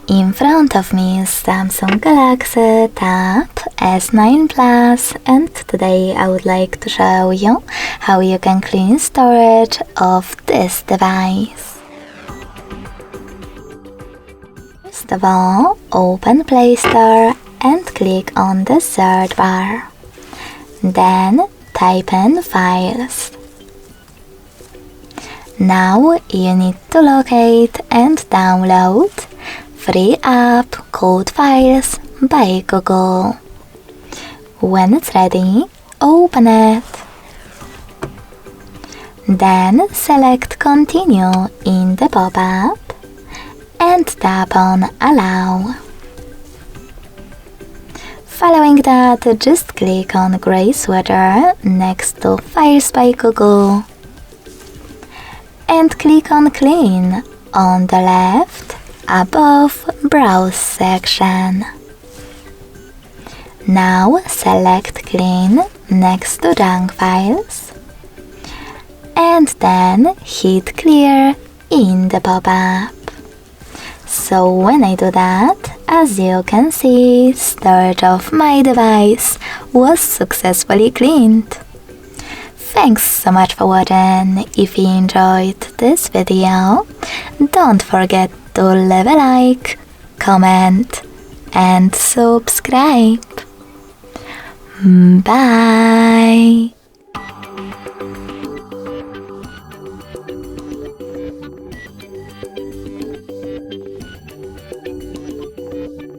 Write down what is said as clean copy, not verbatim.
In front of me is Samsung Galaxy Tab S9 Plus, and today I would like to show you how you can clean storage of this device. First of all, open Play Store and click on the search bar. Then type in Files. Now you need to locate and download free app called Files by Google. When it's ready, open it. Then select Continue in the pop-up and tap on Allow. Following that, just click on gray sweater next to Files by Google and click on Clean on the left above Browse section. Now select Clean next to Junk Files and then hit Clear in the pop-up. So when I do that, as you can see, storage of my device was successfully cleaned. Thanks so much for watching. If you enjoyed this video, don't forget to leave a like, comment and subscribe. Bye!